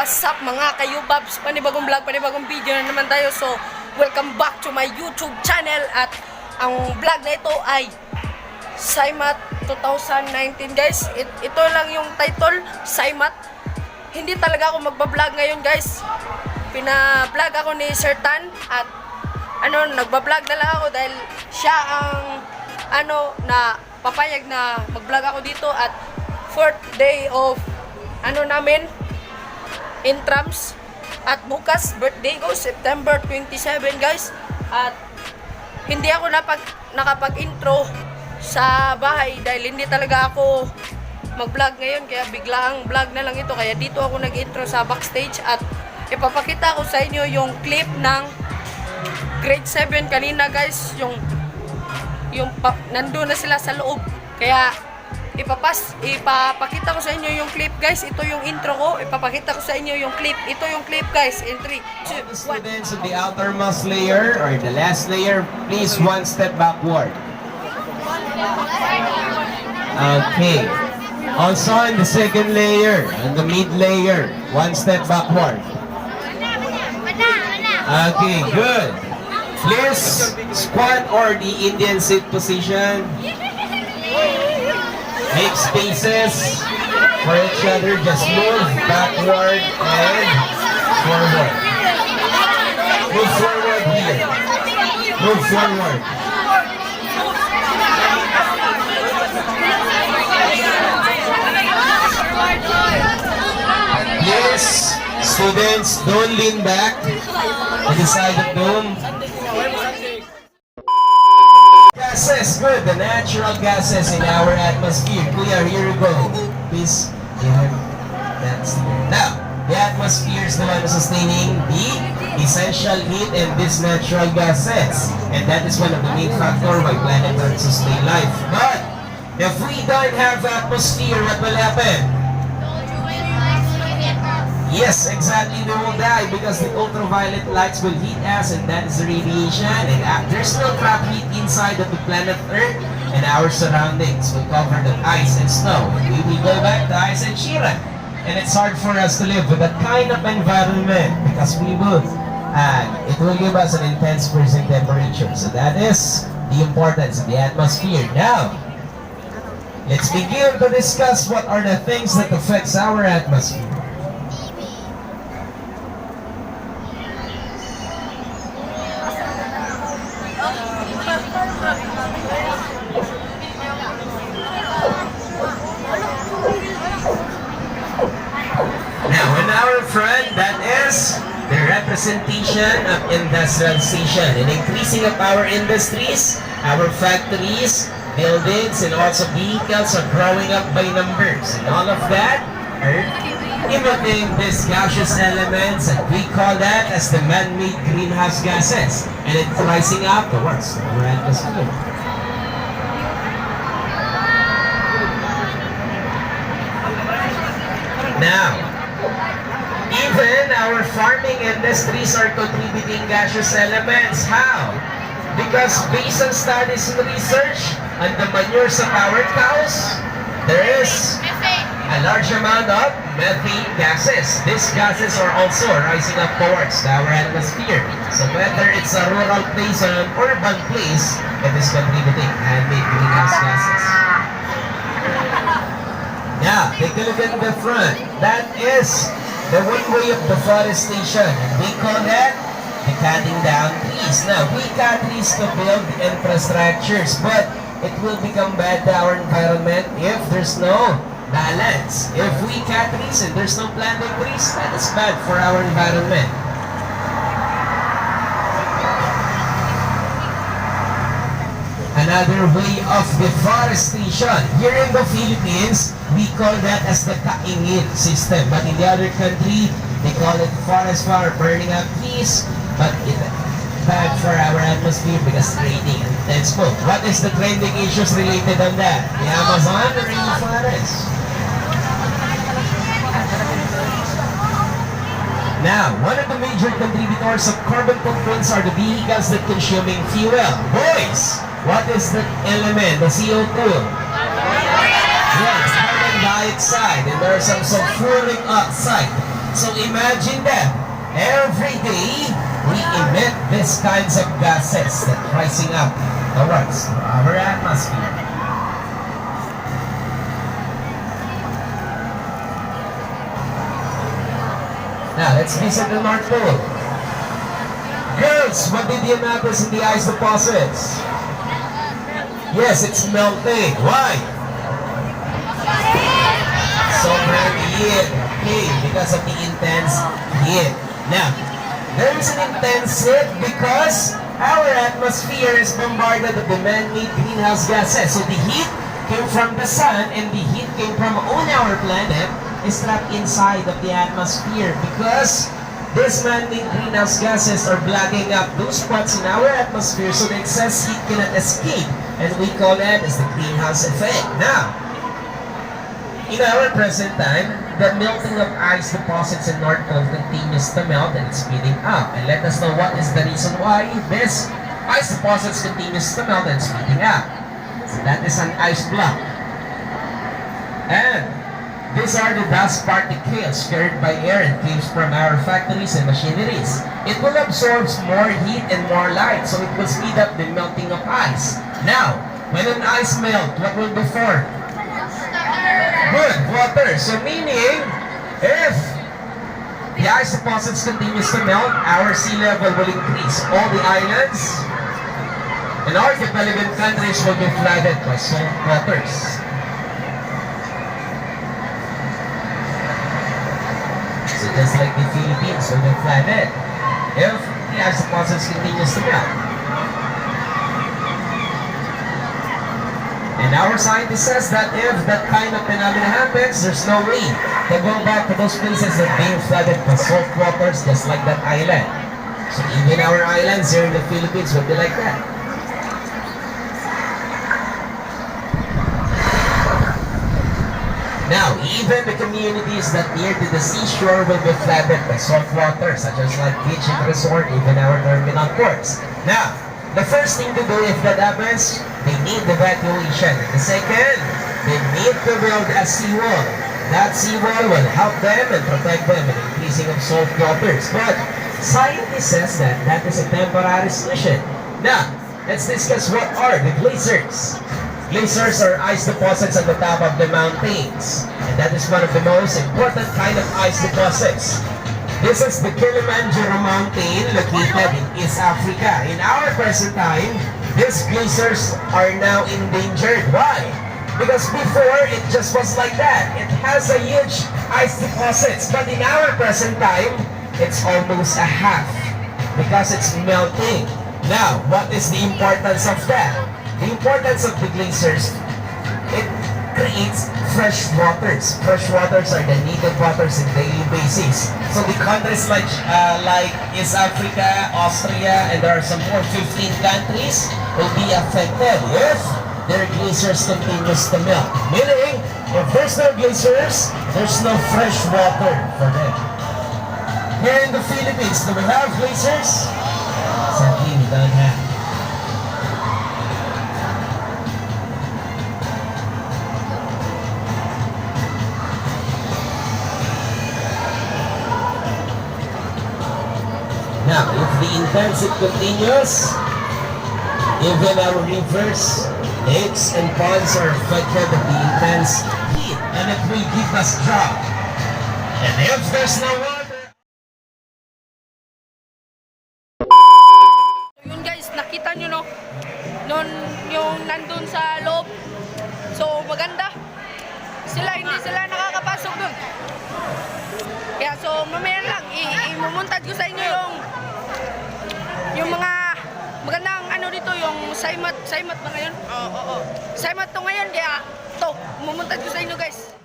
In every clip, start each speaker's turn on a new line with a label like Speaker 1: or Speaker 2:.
Speaker 1: What's up mga kayubabs? Panibagong vlog, panibagong video na naman tayo. So, welcome back to my YouTube channel. At ang vlog na ito ay Scimath 2019 guys. Ito lang yung title, Scimath. Hindi talaga ako magbablog ngayon guys. Pina-vlog ako ni Sir Tan. At nagbablog na lang ako dahil siya ang na papayag na mag-vlog ako dito. At 4th day of namin intrams, at bukas birthday ko September 27 guys. At hindi ako nakapag-intro sa bahay dahil hindi talaga ako mag-vlog ngayon, kaya biglaang vlog na lang ito. Kaya dito ako nag-intro sa backstage at ipapakita ko sa inyo yung clip ng grade 7 kanina guys. Yung nandun na sila sa loob, kaya ipapakita ko sa inyo yung clip guys. Ito yung intro ko, ipapakita ko sa inyo yung clip. Ito yung clip guys, in 3, 2, 1.
Speaker 2: Students of the outermost layer or the last layer, please one step backward. Okay. Also on the second layer, on the mid layer, one step backward. Okay, good. Please squat or the Indian sit position. Make spaces for each other. Just move backward and forward. Move forward here. Move forward. Please, students, don't lean back to the side of the room. Gases, good. The natural gases in our atmosphere. Clear, here we go. Please, that's now, the atmosphere is the one sustaining the essential heat and these natural gases. And that is one of the main factors why planet Earth sustain life. But, if we don't have atmosphere, what will happen? Yes, exactly, we will die because the ultraviolet lights will heat us, and that is the radiation. And there's no trapped heat inside of the planet Earth, and our surroundings will cover the ice and snow. And we will go back to ice and sheeran. And it's hard for us to live with that kind of environment because we will, it will give us an intense freezing temperature. So that is the importance of the atmosphere. Now, let's begin to discuss what are the things that affects our atmosphere. Now, in our front, that is the representation of industrialization and increasing of our industries, our factories, buildings, and also vehicles are growing up by numbers. And all of that are emitting these gaseous elements, and we call that as the man-made greenhouse gases. And it's rising up towards our atmosphere. Now, even our farming industries are contributing gaseous elements. How? Because based on studies and research on the manures of our cows, there is a large amount of methane gases. These gases are also rising up towards our atmosphere. So whether it's a rural place or an urban place, it is contributing man-made greenhouse gases. Now, take a look at the front. That is the one way of deforestation. We call that the cutting down trees. Now, we cut trees to build infrastructures, but it will become bad to our environment if there's no balance. If we cut trees and there's no planting trees, that is bad for our environment. Another way of deforestation. Here in the Philippines, we call that as the kaingin system. But in the other country, they call it forest fire, burning up trees. But it's bad for our atmosphere because creating intense smoke. What is the trending issues related on that? The Amazon rainforest. Now, one of the major contributors of carbon footprints are the vehicles that consuming fuel. Boys, what is the element, the CO2? Yes, carbon dioxide, and there are some sulfuric oxide. So imagine that every day we emit these kinds of gases that rising up towards our atmosphere. Now let's visit the North Pole. Girls, what did you notice in the ice deposits? Yes, it's melting. Why? Sobrang heat. Okay, because of the intense heat. Now, there is an intense heat because our atmosphere is bombarded with the man-made greenhouse gases. So the heat came from the sun and the heat came from on our planet is trapped inside of the atmosphere because these man-made greenhouse gases are blocking up those spots in our atmosphere so the excess heat cannot escape, and we call that as the greenhouse effect. Now, in our present time, the melting of ice deposits in North Pole continues to melt and it's speeding up. And let us know what is the reason why this ice deposits continues to melt and speeding up. So that is an ice block. And these are the dust particles carried by air and came from our factories and machineries. It will absorb more heat and more light, so it will speed up the melting of ice. Now, when an ice melts, what will be formed? Good, water. So meaning, if the ice deposits continues to melt, our sea level will increase. All the islands and archipelago countries will be flooded by salt waters. So just like the Philippines will be flooded if the ice deposits continues to melt. And our scientist says that if that kind of phenomenon happens, there's no way to go back to those places that being flooded by salt waters just like that island. So even our islands here in the Philippines will be like that. Now, even the communities that near to the seashore will be flooded by salt water, such as like beach and resort, even our terminal ports. Now, the first thing to do if that happens, they need evacuation. The second, they need to build a seawall. That seawall will help them and protect them in increasing of salt waters. But scientists says that that is a temporary solution. Now, let's discuss what are the glaciers. Glaciers are ice deposits at the top of the mountains. And that is one of the most important kind of ice deposits. This is the Kilimanjaro mountain located in East Africa. In our present time, these glaciers are now endangered. Why? Because before, it just was like that. It has a huge ice deposits. But in our present time, it's almost a half because it's melting. Now, what is the importance of that? The importance of the glaciers, it creates fresh waters. Fresh waters are the needed waters in daily basis. So the countries like East Africa, Austria, and there are some more 15 countries will be affected if their glaciers continues to melt. Meaning, if there's no glaciers, there's no fresh water for them. Here in the Philippines, do we have glaciers? Sadly, we don't have. Now, if the intensity continues, even our rivers, lakes, and ponds are affected by the intense heat, and it will give us drought. And if there's no water...
Speaker 1: Yun guys, nakita nyo no? Nun, yung nandun sa loob. So, maganda. Hindi sila nakakapasok dun. Kaya so, mamaya lang, imumuntad ko sa inyo yung mga magandang ano dito, yung Scimath ba ngayon? Oo. Scimath to ngayon, kaya to, mumuntad ko sa inyo guys.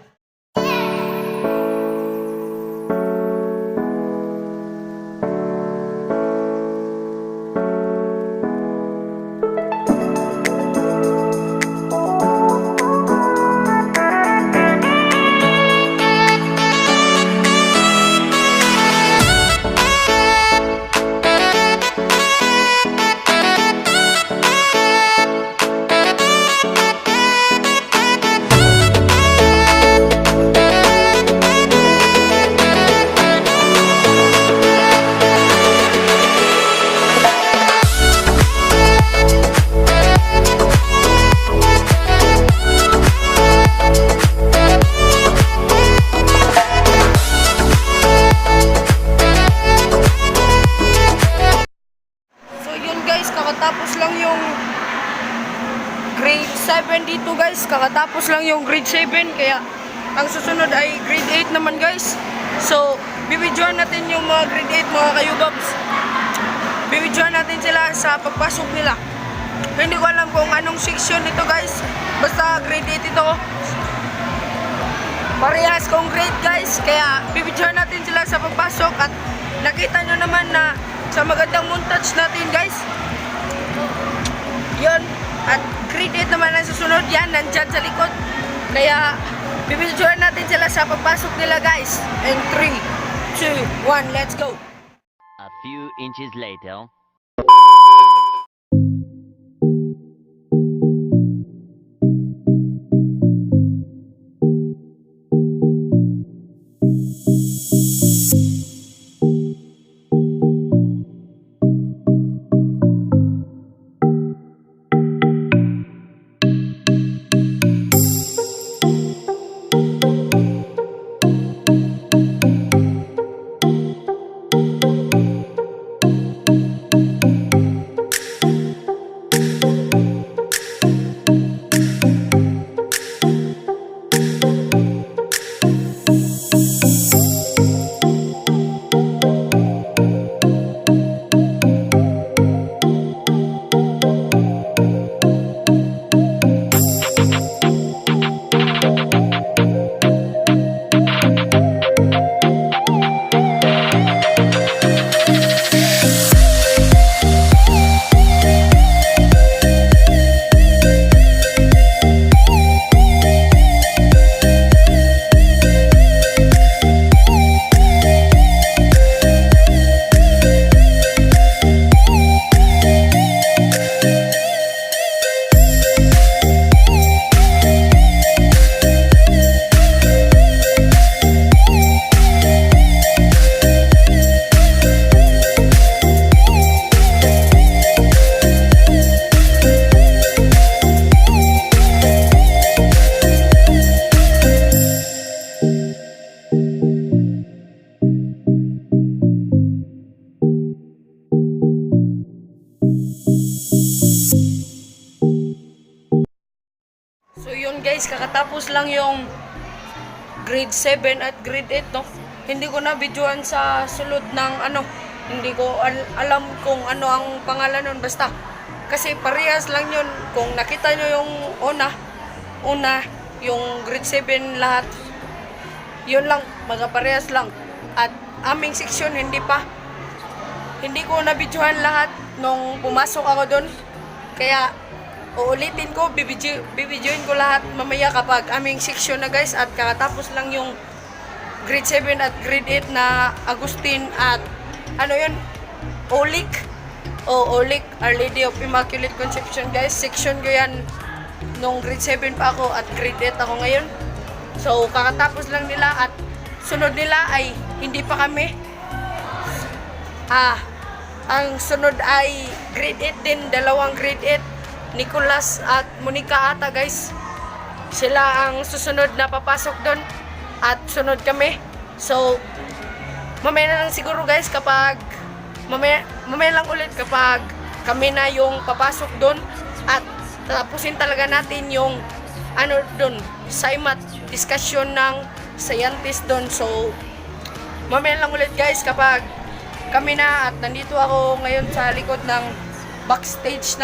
Speaker 1: 7 dito guys. Kakatapos lang yung grade 7. Kaya ang susunod ay grade 8 naman guys. So, bibidyoan natin yung mga grade 8 mga kayubabs. Bibidyoan natin sila sa pagpasok nila. Hindi ko alam kung anong section ito guys. Basta grade 8 ito. Parehas kong grade guys. Kaya bibidyoan natin sila sa pagpasok. At nakita nyo naman na sa magandang montage natin guys. Yun. At grade 8 naman ang susunod. Yan, nandyan sa likod. Kaya bibidyoan natin sila sa pagpasok nila guys. And 3, 2, 1, let's go!
Speaker 3: A few inches later.
Speaker 1: Guys, kakatapos lang yung grade 7 at grade 8, no? Hindi ko na videoan sa sulod ng ano, hindi ko alam kung ano ang pangalan nun, basta kasi parehas lang yun. Kung nakita nyo yung una yung grade 7 lahat, yun lang, magkaparehas lang. At aming section hindi ko na videoan lahat nung pumasok ako doon. Kaya uulitin ko, bibidyoin ko lahat mamaya kapag aming section na guys. At kakatapos lang yung grade 7 at grade 8 na Agustin at ano yun, Olik, Our Lady of Immaculate Conception guys. Section ko yan nung grade 7 pa ako at grade 8 ako ngayon. So kakatapos lang nila at sunod nila ay hindi pa kami. Ang sunod ay grade 8 din, dalawang grade 8, Nicolas at Monica ata guys. Sila ang susunod na papasok doon at sunod kami. So mamaya na lang siguro guys kapag mamaya lang ulit kapag kami na yung papasok doon at tapusin talaga natin yung ano doon, Scimath, discussion ng scientist doon. So mamaya lang ulit guys kapag kami na at nandito ako ngayon sa likod ng backstage.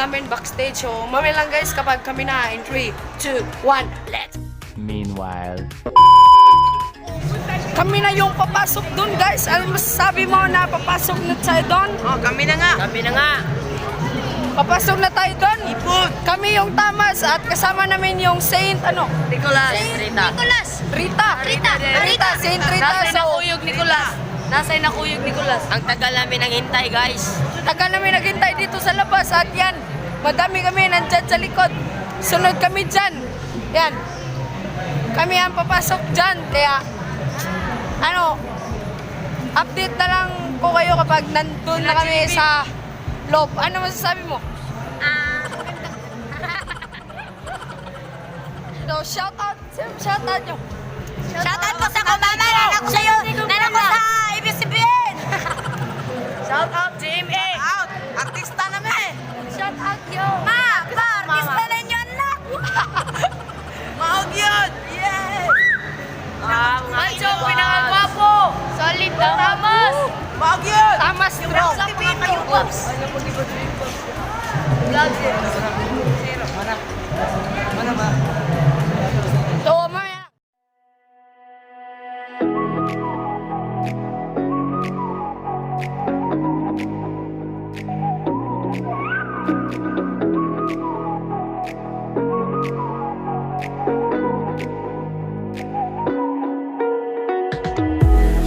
Speaker 1: So mamaya lang guys kapag kami na in 3, 2, 1, let's.
Speaker 3: Meanwhile,
Speaker 1: Kami na yung papasok dun guys. Ano masasabi mo na papasok na tayo dun?
Speaker 4: Oh, kami na nga.
Speaker 1: Papasok na tayo dun.
Speaker 4: Ipod.
Speaker 1: Kami yung Tamas at kasama namin yung Saint ano?
Speaker 4: Nicolas.
Speaker 1: Rita. Saint Rita.
Speaker 4: Nasa'y
Speaker 1: So,
Speaker 4: nakuyog Nicolas. Nasa'y nakuyog Nicolas. Ang tagal namin nang hintay guys.
Speaker 1: tagal namin naghintay dito sa labas at yan. Madami kami nandyan sa likod. Sunod kami dyan. Yan. Kami ang papasok dyan. Kaya, ano, update na lang po kayo kapag nandun na kami sa loob. Ano masasabi mo? So, shout out nyo.
Speaker 5: Shoutout po sa kumama, nanak ko sa'yo, nanak ko sa ABS-CBN.
Speaker 4: Shout out GMA. Out. Artista namin.
Speaker 1: Shout out yo.
Speaker 5: Ma, artista na inyo anak.
Speaker 1: Tawa mo yan.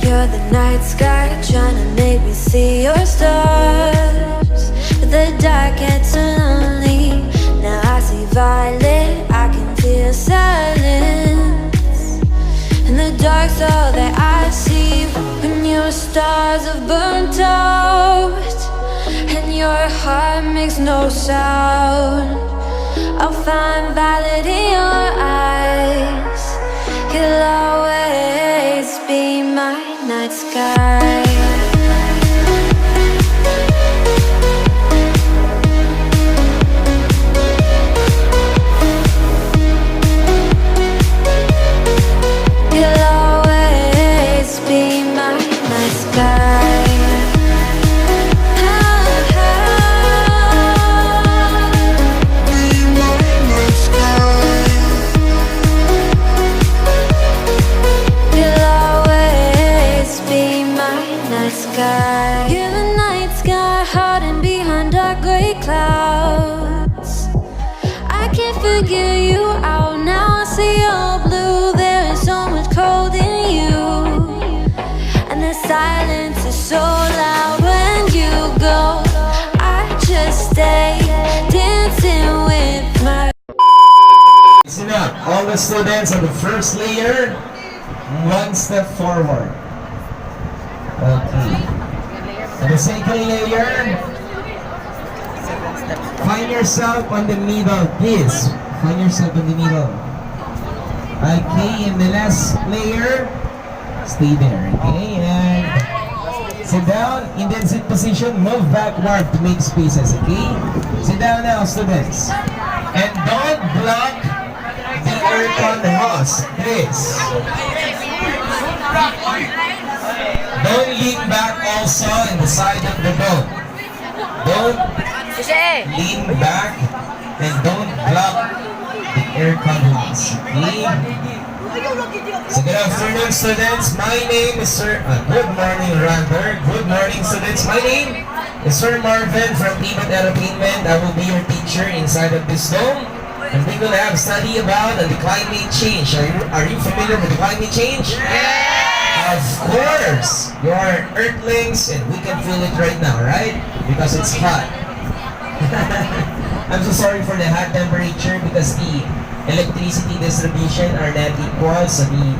Speaker 6: You're the night sky trying to make me see your stars, but the dark gets so lonely. Now I see violet, I can feel silence. In the dark's all that I see. When your stars have burnt out and your heart makes no sound, I'll find violet in your eyes. You'll always be my night sky. You'll always be my night sky. You're the night sky hiding behind dark gray clouds. I can't figure you out now. I see you're blue. There is so much cold in you, and the silence is so loud when you go. I just stay dancing with my.
Speaker 2: Listen up, all the students on the first layer, one step forward. Okay. On the second layer, find yourself on the middle, please. Find yourself in the middle. Okay, in the last layer, stay there, okay? And sit down, in that sit position, move backward to make spaces, okay? Sit down now, students. And don't block the aircon hose, please. Don't lean back also in the side of the boat. Don't lean back and don't block the aircon hose. Okay? So good afternoon, students. My name is Sir. Good morning, rather. Good morning, students. My name is Sir Marvin from Scimath Entertainment. I will be your teacher inside of this dome, and we will have study about the climate change. Are you familiar with the climate change? Of course, you are earthlings and we can feel it right now, right? Because it's hot. I'm so sorry for the hot temperature because the electricity distribution are not equal, so the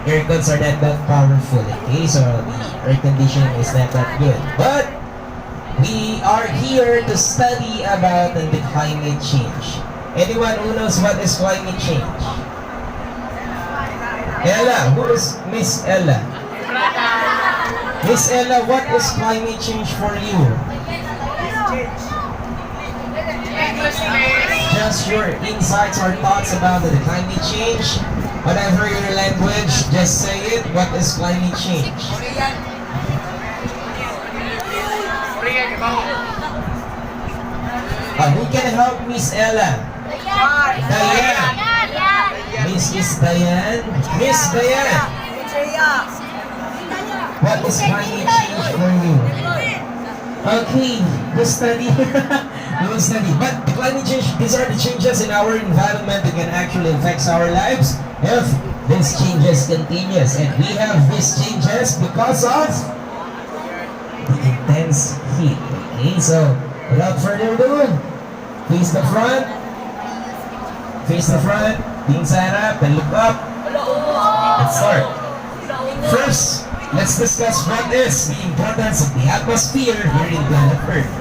Speaker 2: air cons are not that powerful, okay? So the air conditioning is not that good. But we are here to study about the climate change. Anyone who knows what is climate change? Ella, who is Miss Ella? Miss Ella, what is climate change for you? Just your insights or thoughts about the climate change. Whatever your language, just say it. What is climate change? Who can help Miss Ella? Diane. Miss Diane? Miss Diane! What is climate change for you? Okay, we'll study. We will study. But the climate change, these are the changes in our environment that can actually affect our lives if these changes continues. And we have these changes because of the intense heat. Okay, so without further ado, face the front. Face the front. Tingin sa harap, then look up. Let's start. First, let's discuss what is the importance of the atmosphere here in planet Earth.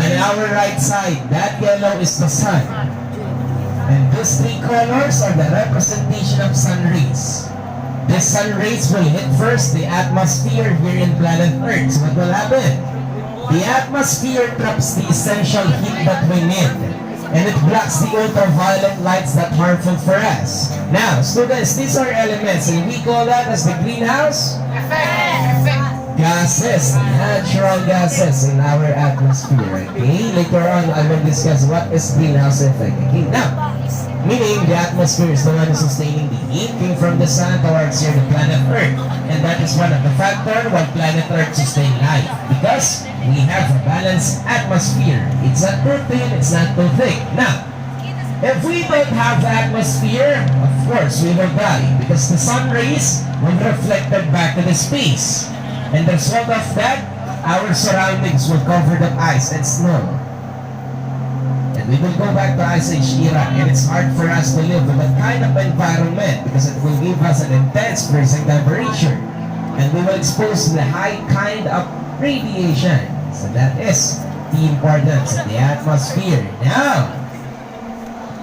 Speaker 2: On our right side, that yellow is the sun. And these three colors are the representation of sun rays. The sun rays will hit first the atmosphere here in planet Earth. So what will happen? The atmosphere traps the essential heat that we need. and it blocks the ultraviolet lights that harmful for us. Now, students, these are elements, and we call that as the greenhouse gases, natural gases in our atmosphere. Okay, later on I will discuss what is greenhouse effect. Okay, now, meaning the atmosphere is the one who's sustaining the heat came from the sun towards here, the planet Earth, and that is one of the factors why planet Earth sustain life, because we have a balanced atmosphere. It's not too thin, it's not too thick. Now, if we don't have the atmosphere, of course we will die, because the sun rays will be reflected back to the space. And the result of that, our surroundings will cover the ice and snow. And we will go back to Ice Age era, and it's hard for us to live with that kind of environment because it will give us an intense freezing temperature. And we will expose the high kind of radiation. So that is the importance of the atmosphere. Now,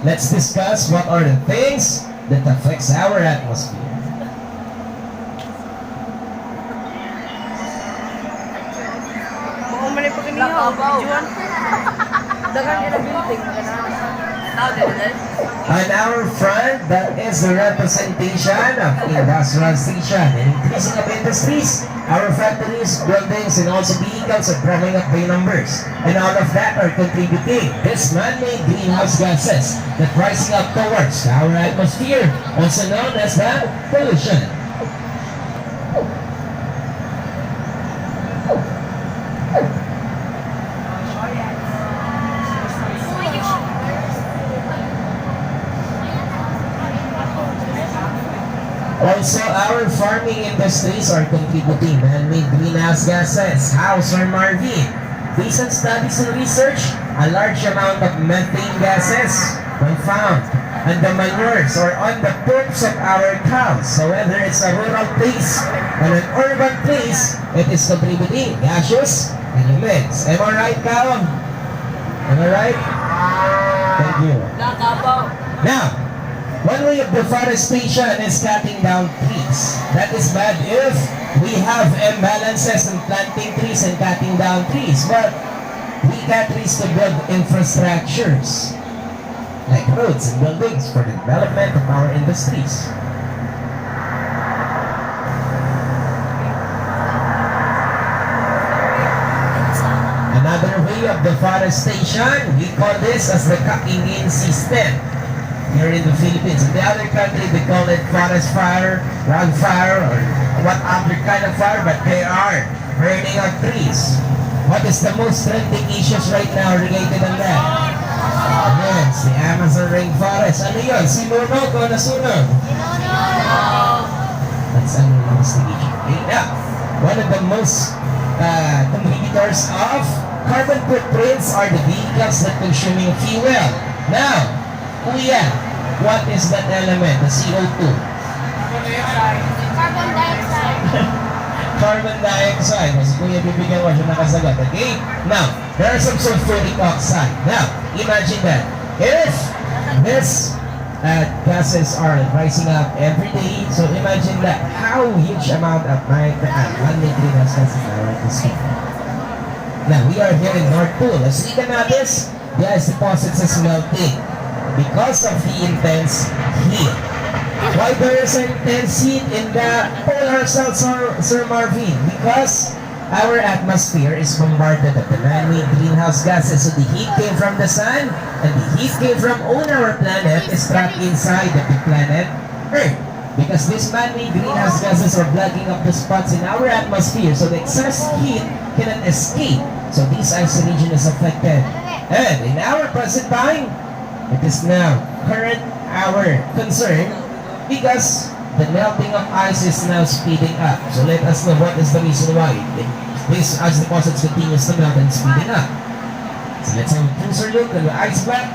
Speaker 2: let's discuss what are the things that affects our atmosphere.
Speaker 1: Mali pa kaniya, videoan. Dagan ka na building.
Speaker 2: On our front, that is the representation of industrial station and increasing of industries, our factories, buildings, and also vehicles are growing up by numbers. And all of that are contributing this man-made greenhouse gases that rising up towards our atmosphere, also known as the pollution. Also, our farming industries are contributing man-made greenhouse gases. How, Sir Marvin? Based on studies and research, a large amount of methane gases were found on the manures or on the poops of our cows. So whether it's a rural place or an urban place, it is contributing gaseous elements. Am I right, Cow? Am I right? Thank you. Now, one way of deforestation is cutting down trees. That is bad if we have imbalances in planting trees and cutting down trees. But we cut trees to build infrastructures like roads and buildings for the development of our industries. Another way of deforestation, we call this as the cutting-in system. Here in the Philippines. In the other country, they call it forest fire, wildfire, or what other kind of fire, but they are burning of trees. What is the most trending issues right now related on that? Yes, the Amazon rainforest. Ano yun? Sinunog o nasunog? That's an investigation. Okay, now, one of the most contributors of carbon footprints are the vehicles that consuming fuel. Now, Kuya, what is that element, the CO2?
Speaker 5: Carbon dioxide.
Speaker 2: Carbon dioxide. Mas Kuya, bibigyan ko siya nakasagot. Okay? Now, there are some sulfuric oxide. Now, imagine that. If this gases are rising up every day, so imagine that how huge amount of man-made greenhouse gases are at this time. Now, we are here in North Pole. As you can notice, the ice deposits is melting because of the intense heat. Why there is an intense heat in the polar cells, Sir Marvin? Because our atmosphere is bombarded with the man-made greenhouse gases. So the heat came from the sun, and the heat came from on our planet is trapped inside the planet Earth. Because these man-made greenhouse gases are blocking up the spots in our atmosphere, so the excess heat cannot escape. So this ice region is affected. And in our present time, it is now current our concern because the melting of ice is now speeding up. So let us know what is the reason why this ice deposits continues to melt and speeding up. So let's have a closer look at the ice block.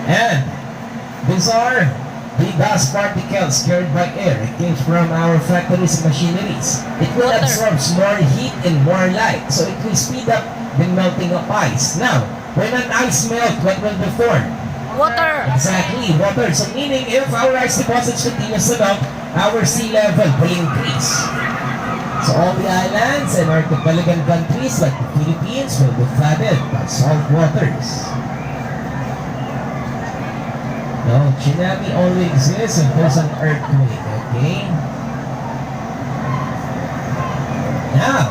Speaker 2: And these are the dust particles carried by air. It came from our factories and machineries. It will absorb more heat and more light. So it will speed up the melting of ice. Now, when an ice melts, what will be formed?
Speaker 4: Water.
Speaker 2: Exactly, water. So meaning if our ice deposits continues to melt, our sea level will increase. So all the islands and archipelagan countries like the Philippines will be flooded by salt waters. No, tsunami only exists if there's an earthquake, okay? Now,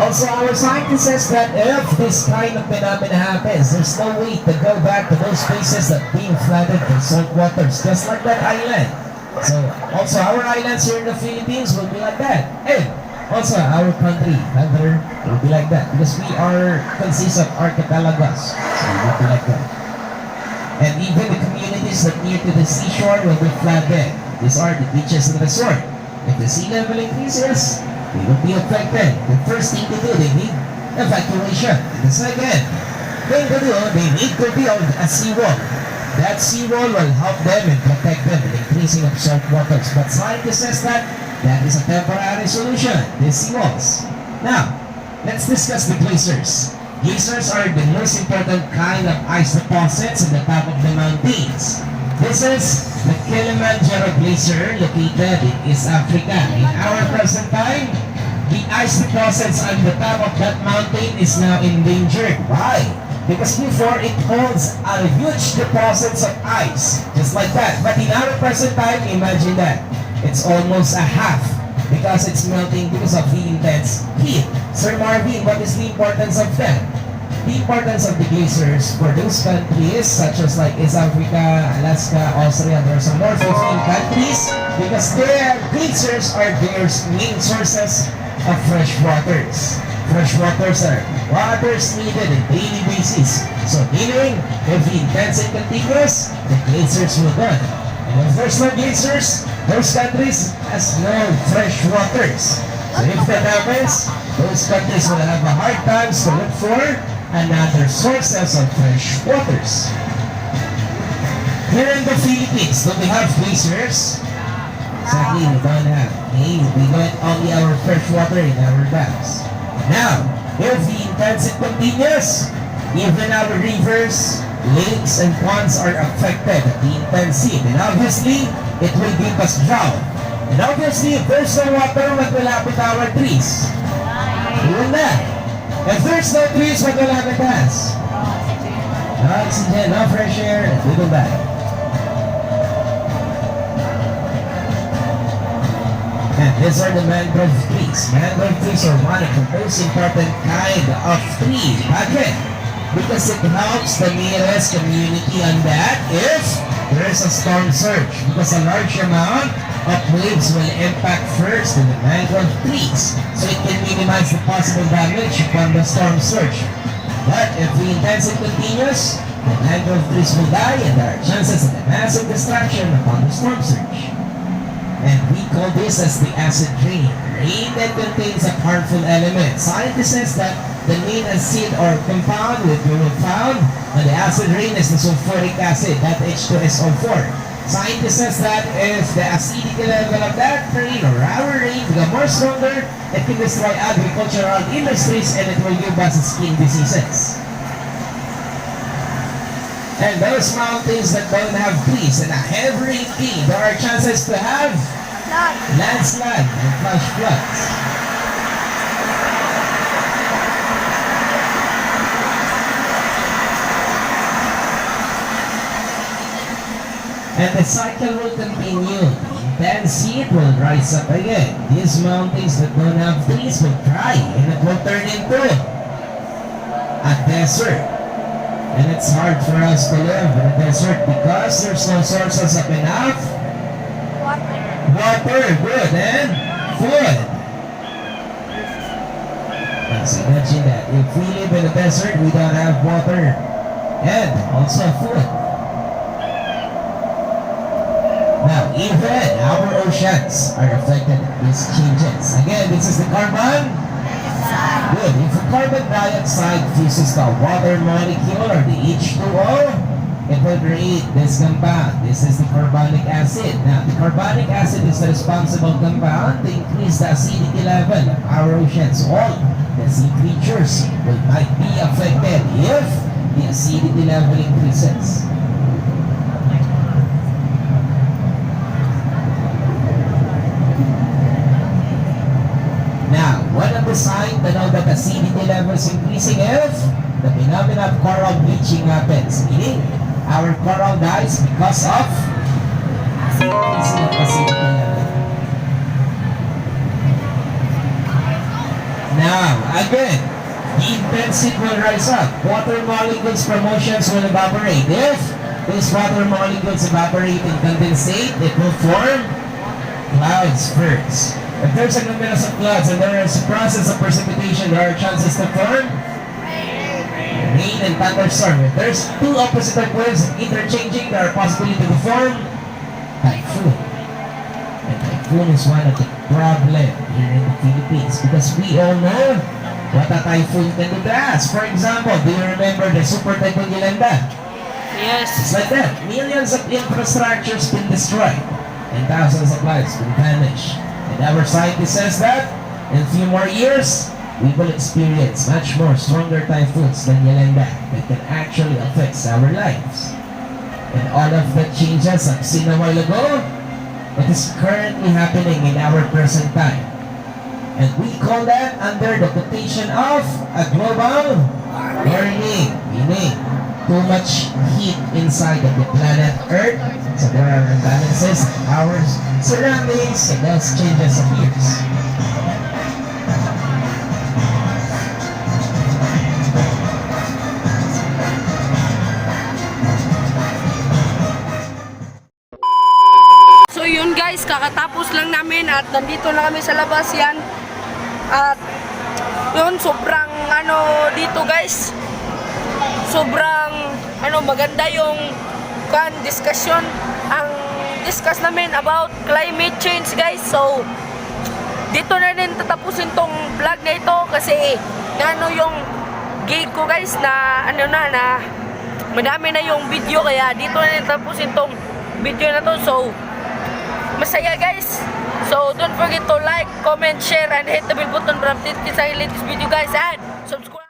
Speaker 2: also our scientists says that if this kind of phenomena happens, there's no way to go back to those places that being flooded by salt waters, just like that island. So, also our islands here in the Philippines will be like that. And also our country, rather, will be like that. Because we are consist of archipelagos. So it will be like that. And even the communities that near to the seashore will be flooded. These are the beaches and resort. If the sea level increases, they will be affected. The first thing to do, they need evacuation. The second thing to do, they need to build a seawall. That seawall will help them and protect them in increasing of salt waters. But scientists says that is a temporary solution, these seawalls. Now, let's discuss the glaciers. Glaciers are the most important kind of ice deposits in the top of the mountains. This is the Kilimanjaro Glacier located in East Africa. In our present time, the ice deposits on the top of that mountain is now endangered. Why? Because before it holds a huge deposits of ice, just like that. But in our present time, imagine that. It's almost a half because it's melting because of the intense heat. Sir Marvin, what is the importance of that? The importance of the glaciers for those countries such as like East Africa, Alaska, Austria, there are some more 15 countries because their glaciers are their main sources of fresh waters. Fresh waters are waters needed on a daily basis. So meaning, if the intense and continuous, the glaciers will run. And if there's no glaciers, those countries has no fresh waters. So if that happens, those countries will have a hard time to look for another sources of fresh waters. Here in the Philippines, do we have glaciers? Exactly, we don't have. Okay, we got only our fresh water in our dams. Now, if the intensity continues, even our rivers, lakes, and ponds are affected at the intense heat. And obviously, it will give us drought. And obviously, if there's no water, what will happen to our trees? We will die. If there's no trees, what will happen to us? No oxygen, no fresh air, we will die. And these are the mangrove trees. Mangrove trees are one of the most important kind of tree. Again, because it helps the nearest community on that if there is a storm surge. Because a large amount of waves will impact first in the mangrove trees. So it can minimize the possible damage upon the storm surge. But if the intensity continues, the mangrove trees will die and there are chances of a massive destruction upon the storm surge. And we call this as the acid rain. Rain that contains a harmful element. Scientists says that the main acid or compound that we will found on the acid rain is the sulfuric acid, that H2SO4. Scientists says that if the acidity level of that rain or our rain become more stronger, it can destroy agricultural industries and it will give us skin diseases. And those mountains that don't have trees and a heavy rain, there are chances to have landslide and flash floods. And the cycle will continue. Intense heat will rise up again. These mountains that don't have trees will dry and it will turn into a desert. And it's hard for us to live in a desert because there's no sources of enough water, good, and food. So imagine that. If we live in a desert, we don't have water and also food. Now, even our oceans are affected by these changes. Again, this is the carbon. Good. If the carbon dioxide fuses the water molecule or the H2O, it will create this compound. This is the carbonic acid. Now, the carbonic acid is the responsible compound to increase the acidity level of our oceans. All the sea creatures might be affected if the acidity level increases. sign to know that acidity level is increasing if the phenomenon of coral bleaching happens. Meaning, our coral dies because of increasing of acidity level. Now, again, the intensity will rise up. Water molecules from oceans will evaporate. If these water molecules evaporate and condensate, it will form clouds first. If there's a numerous of clouds and there is a process of precipitation, there are chances to form rain and thunderstorm. If there's two opposite waves interchanging, there are possibility to form typhoon. And typhoon is one of the problem here in the Philippines because we all know what a typhoon can do to us. For example, do you remember the Super Typhoon Yolanda?
Speaker 1: Yes.
Speaker 2: It's like that. Millions of infrastructures been destroyed and thousands of lives been vanished. And our scientist says that in a few more years, we will experience much more stronger typhoons than Yolanda that can actually affect our lives. And all of the changes I've seen a while ago, it is currently happening in our present time. And we call that under the quotation of a global warming, meaning too much heat inside of the planet Earth. So there are imbalances in our surroundings and those changes appears.
Speaker 1: So yun guys, kakatapos lang namin at nandito na kami sa labas yan. At yun, sobrang dito guys. Sobrang maganda yung discussion. Ang discuss namin about climate change guys. So dito na rin tatapusin tong vlog na ito kasi yung gig ko guys na na madami na yung video kaya dito na rin tatapusin tong video na to. So masaya guys. So don't forget to like, comment, share and hit the bell button para update sa latest video guys and subscribe.